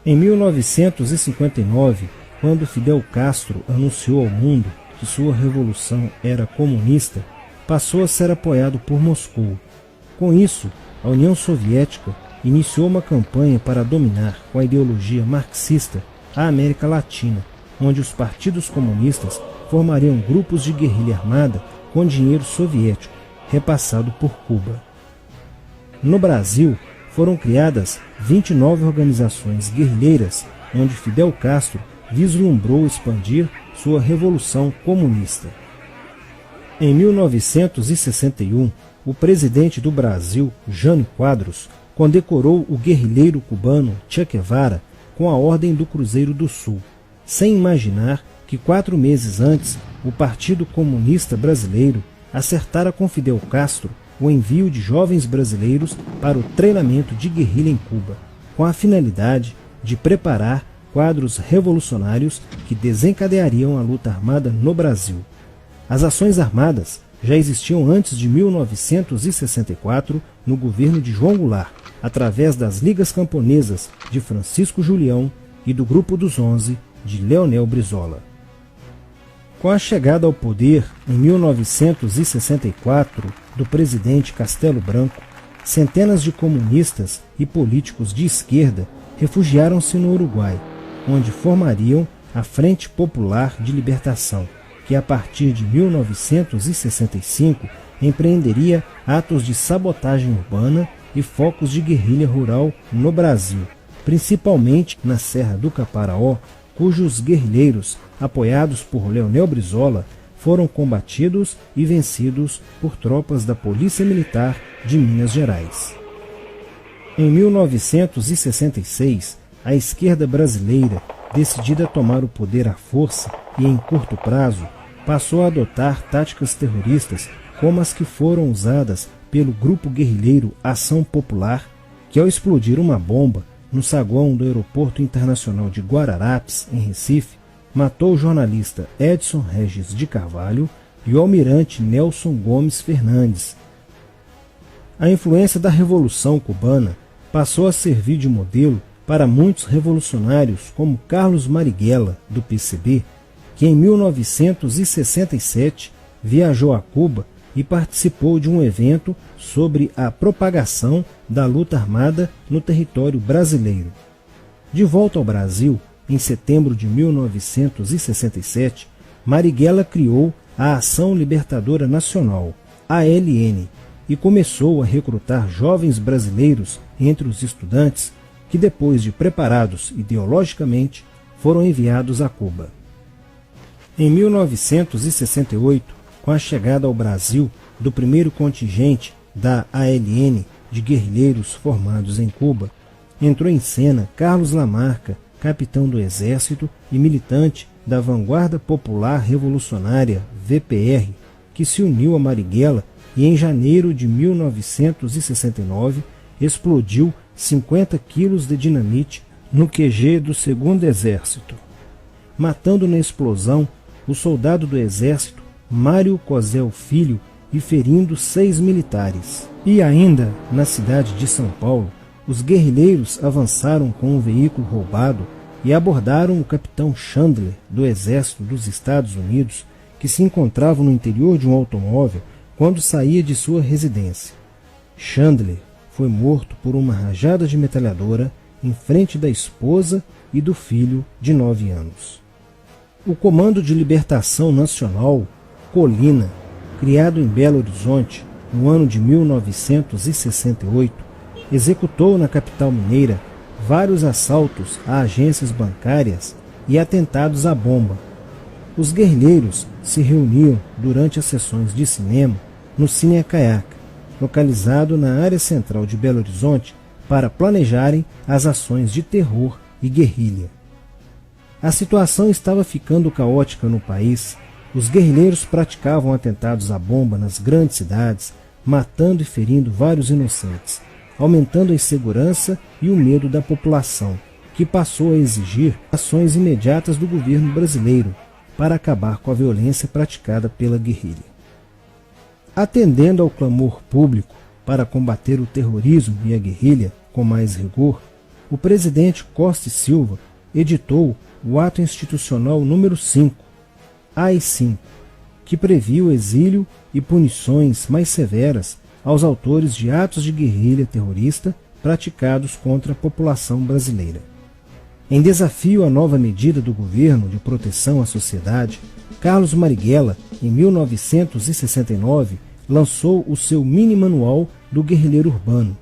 Em 1959, quando Fidel Castro anunciou ao mundo que sua revolução era comunista, passou a ser apoiado por Moscou. Com isso, a União Soviética iniciou uma campanha para dominar com a ideologia marxista a América Latina, onde os partidos comunistas formariam grupos de guerrilha armada com dinheiro soviético, repassado por Cuba. No Brasil, foram criadas 29 organizações guerrilheiras, onde Fidel Castro vislumbrou expandir sua revolução comunista. Em 1961, o presidente do Brasil, Jânio Quadros, condecorou o guerrilheiro cubano Che Guevara com a Ordem do Cruzeiro do Sul, sem imaginar que 4 meses antes o Partido Comunista Brasileiro acertara com Fidel Castro o envio de jovens brasileiros para o treinamento de guerrilha em Cuba, com a finalidade de preparar quadros revolucionários que desencadeariam a luta armada no Brasil. As ações armadas já existiam antes de 1964 no governo de João Goulart, através das Ligas Camponesas de Francisco Julião e do Grupo dos 11 de Leonel Brizola. Com a chegada ao poder, em 1964, do presidente Castelo Branco, centenas de comunistas e políticos de esquerda refugiaram-se no Uruguai, onde formariam a Frente Popular de Libertação, que a partir de 1965 empreenderia atos de sabotagem urbana e focos de guerrilha rural no Brasil, principalmente na Serra do Caparaó, cujos guerrilheiros, apoiados por Leonel Brizola, foram combatidos e vencidos por tropas da Polícia Militar de Minas Gerais. Em 1966, a esquerda brasileira, decidida a tomar o poder à força e em curto prazo, passou a adotar táticas terroristas como as que foram usadas pelo grupo guerrilheiro Ação Popular, que ao explodir uma bomba no saguão do Aeroporto Internacional de Guararapes, em Recife, matou o jornalista Edson Regis de Carvalho e o almirante Nelson Gomes Fernandes. A influência da Revolução Cubana passou a servir de modelo para muitos revolucionários como Carlos Marighella, do PCB, que em 1967 viajou a Cuba e participou de um evento sobre a propagação da luta armada no território brasileiro. De volta ao Brasil, em setembro de 1967, Marighella criou a Ação Libertadora Nacional, ALN, e começou a recrutar jovens brasileiros entre os estudantes que, depois de preparados ideologicamente, foram enviados a Cuba. Em 1968, com a chegada ao Brasil do primeiro contingente da ALN de guerrilheiros formados em Cuba, entrou em cena Carlos Lamarca, capitão do Exército e militante da Vanguarda Popular Revolucionária, VPR, que se uniu a Marighella e em janeiro de 1969 explodiu 50 quilos de dinamite no QG do 2º Exército, matando na explosão o soldado do Exército Mário Cosel Filho e ferindo 6 militares. E ainda, na cidade de São Paulo, os guerrilheiros avançaram com um veículo roubado e abordaram o capitão Chandler, do Exército dos Estados Unidos, que se encontrava no interior de um automóvel quando saía de sua residência. Chandler foi morto por uma rajada de metralhadora em frente da esposa e do filho de 9 anos. O Comando de Libertação Nacional, Colina, criado em Belo Horizonte no ano de 1968, executou na capital mineira vários assaltos a agências bancárias e atentados à bomba. Os guerrilheiros se reuniam durante as sessões de cinema no Cine Acaiaca, localizado na área central de Belo Horizonte, para planejarem as ações de terror e guerrilha. A situação estava ficando caótica no país. Os guerrilheiros praticavam atentados à bomba nas grandes cidades, matando e ferindo vários inocentes, aumentando a insegurança e o medo da população, que passou a exigir ações imediatas do governo brasileiro para acabar com a violência praticada pela guerrilha. Atendendo ao clamor público para combater o terrorismo e a guerrilha com mais rigor, o presidente Costa e Silva editou o Ato Institucional número 5, AI-5, que previa o exílio e punições mais severas aos autores de atos de guerrilha terrorista praticados contra a população brasileira. Em desafio à nova medida do governo de proteção à sociedade, Carlos Marighella, em 1969, lançou o seu mini-manual do guerrilheiro urbano.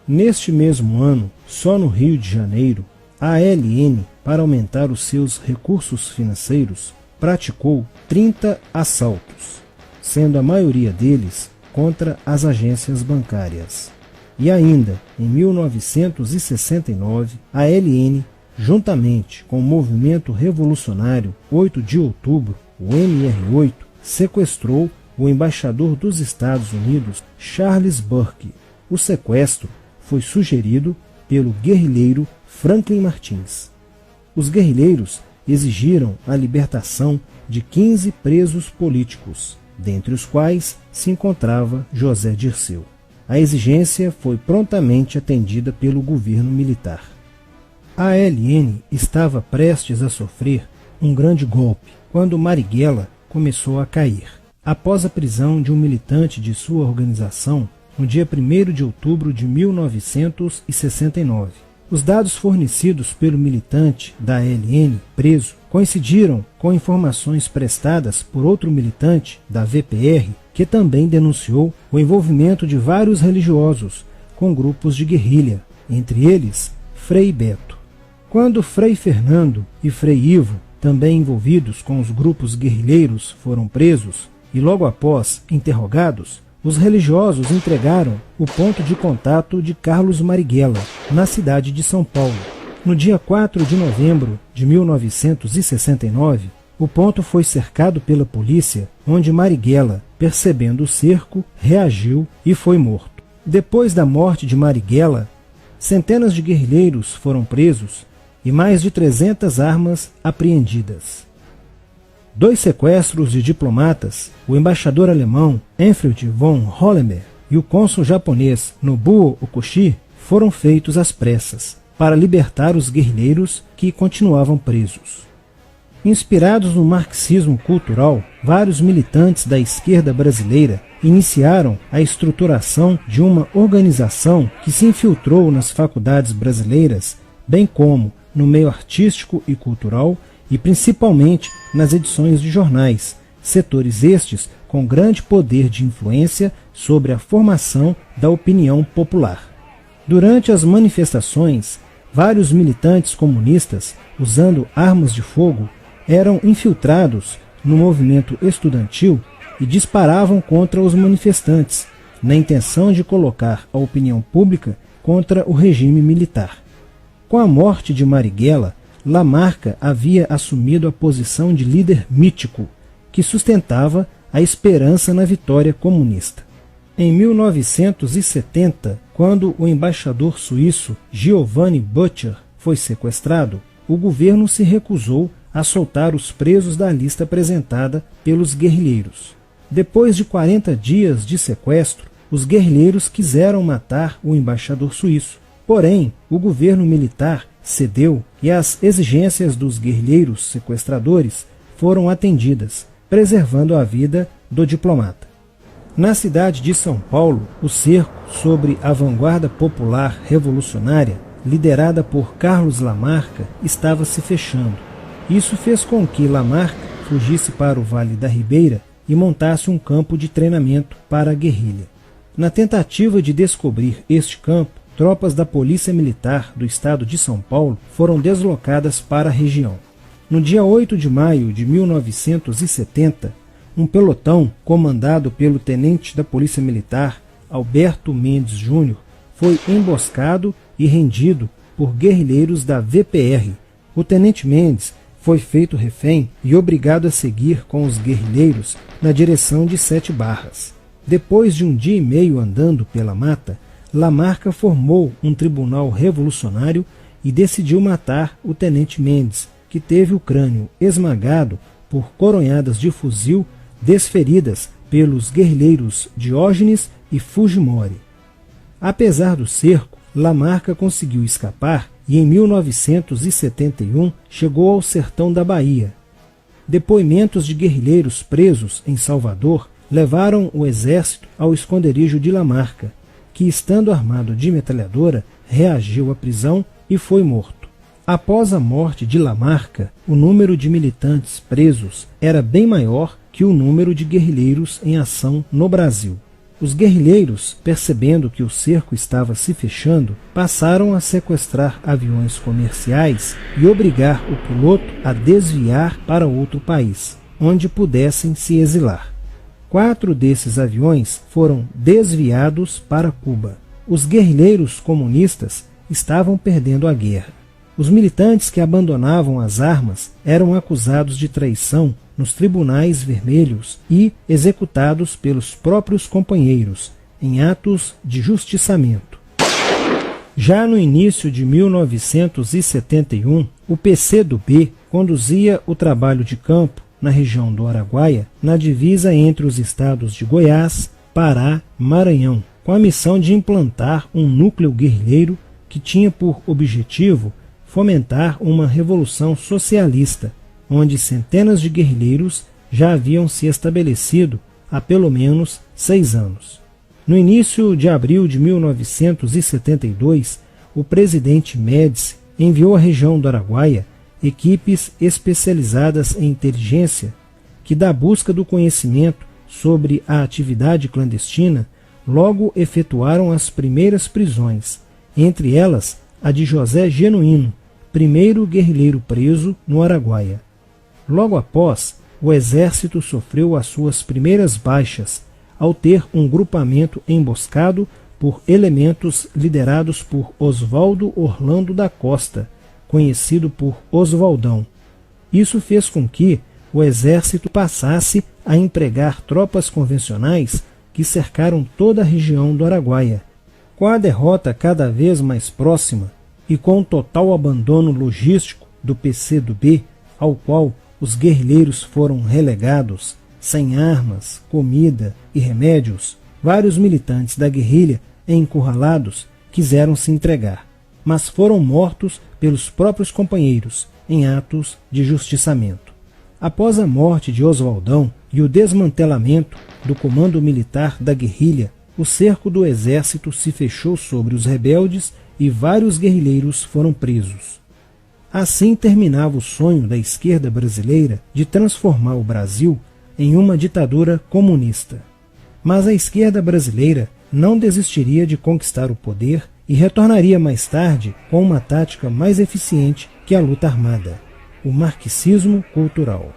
Neste mesmo ano, só no Rio de Janeiro, a ALN, para aumentar os seus recursos financeiros, praticou 30 assaltos, sendo a maioria deles contra as agências bancárias. E ainda, em 1969, a ALN, juntamente com o movimento revolucionário 8 de outubro, o MR8, sequestrou o embaixador dos Estados Unidos, Charles Burke. O sequestro foi sugerido pelo guerrilheiro Franklin Martins. Os guerrilheiros exigiram a libertação de 15 presos políticos, dentre os quais se encontrava José Dirceu. A exigência foi prontamente atendida pelo governo militar. A ALN estava prestes a sofrer um grande golpe quando Marighella começou a cair. Após a prisão de um militante de sua organização, no dia 1º de outubro de 1969. Os dados fornecidos pelo militante da ALN preso coincidiram com informações prestadas por outro militante da VPR, que também denunciou o envolvimento de vários religiosos com grupos de guerrilha, entre eles Frei Beto. Quando Frei Fernando e Frei Ivo, também envolvidos com os grupos guerrilheiros, foram presos e logo após interrogados, os religiosos entregaram o ponto de contato de Carlos Marighella, na cidade de São Paulo. No dia 4 de novembro de 1969, o ponto foi cercado pela polícia, onde Marighella, percebendo o cerco, reagiu e foi morto. Depois da morte de Marighella, centenas de guerrilheiros foram presos e mais de 300 armas apreendidas. 2 sequestros de diplomatas, o embaixador alemão Enfried von Hollemer e o cônsul japonês Nobuo Okushi, foram feitos às pressas, para libertar os guerrilheiros que continuavam presos. Inspirados no marxismo cultural, vários militantes da esquerda brasileira iniciaram a estruturação de uma organização que se infiltrou nas faculdades brasileiras, bem como no meio artístico e cultural, e principalmente nas edições de jornais, setores estes com grande poder de influência sobre a formação da opinião popular. Durante as manifestações, vários militantes comunistas, usando armas de fogo, eram infiltrados no movimento estudantil e disparavam contra os manifestantes, na intenção de colocar a opinião pública contra o regime militar. Com a morte de Marighella, Lamarca havia assumido a posição de líder mítico, que sustentava a esperança na vitória comunista. Em 1970, quando o embaixador suíço Giovanni Butcher foi sequestrado, o governo se recusou a soltar os presos da lista apresentada pelos guerrilheiros. Depois de 40 dias de sequestro, os guerrilheiros quiseram matar o embaixador suíço. Porém, o governo militar cedeu e as exigências dos guerrilheiros sequestradores foram atendidas, preservando a vida do diplomata. Na cidade de São Paulo, o cerco sobre a vanguarda popular revolucionária, liderada por Carlos Lamarca, estava se fechando. Isso fez com que Lamarca fugisse para o Vale da Ribeira e montasse um campo de treinamento para a guerrilha. Na tentativa de descobrir este campo, tropas da Polícia Militar do estado de São Paulo foram deslocadas para a região. No dia 8 de maio de 1970, um pelotão comandado pelo tenente da Polícia Militar, Alberto Mendes Júnior, foi emboscado e rendido por guerrilheiros da VPR. O tenente Mendes foi feito refém e obrigado a seguir com os guerrilheiros na direção de 7 Barras. Depois de um dia e meio andando pela mata, Lamarca formou um tribunal revolucionário e decidiu matar o tenente Mendes, que teve o crânio esmagado por coronhadas de fuzil desferidas pelos guerrilheiros Diógenes e Fujimori. Apesar do cerco, Lamarca conseguiu escapar e em 1971 chegou ao sertão da Bahia. Depoimentos de guerrilheiros presos em Salvador levaram o exército ao esconderijo de Lamarca, que, estando armado de metralhadora, reagiu à prisão e foi morto. Após a morte de Lamarca, o número de militantes presos era bem maior que o número de guerrilheiros em ação no Brasil. Os guerrilheiros, percebendo que o cerco estava se fechando, passaram a sequestrar aviões comerciais e obrigar o piloto a desviar para outro país, onde pudessem se exilar. 4 desses aviões foram desviados para Cuba. Os guerrilheiros comunistas estavam perdendo a guerra. Os militantes que abandonavam as armas eram acusados de traição nos tribunais vermelhos e executados pelos próprios companheiros, em atos de justiçamento. Já no início de 1971, o PCdoB conduzia o trabalho de campo na região do Araguaia, na divisa entre os estados de Goiás, Pará e Maranhão, com a missão de implantar um núcleo guerrilheiro que tinha por objetivo fomentar uma revolução socialista, onde centenas de guerrilheiros já haviam se estabelecido há pelo menos 6 anos. No início de abril de 1972, o presidente Médici enviou à região do Araguaia equipes especializadas em inteligência que, da busca do conhecimento sobre a atividade clandestina, logo efetuaram as primeiras prisões, entre elas a de José Genuíno, primeiro guerrilheiro preso no Araguaia. Logo após, o exército sofreu as suas primeiras baixas, ao ter um grupamento emboscado por elementos liderados por Oswaldo Orlando da Costa, conhecido por Oswaldão. Isso fez com que o exército passasse a empregar tropas convencionais que cercaram toda a região do Araguaia. Com a derrota cada vez mais próxima e com o total abandono logístico do PCdoB, ao qual os guerrilheiros foram relegados, sem armas, comida e remédios, vários militantes da guerrilha, encurralados, quiseram se entregar, mas foram mortos pelos próprios companheiros em atos de justiçamento. Após a morte de Oswaldão e o desmantelamento do comando militar da guerrilha, o cerco do exército se fechou sobre os rebeldes e vários guerrilheiros foram presos. Assim terminava o sonho da esquerda brasileira de transformar o Brasil em uma ditadura comunista. Mas a esquerda brasileira não desistiria de conquistar o poder e retornaria mais tarde com uma tática mais eficiente que a luta armada: o marxismo cultural.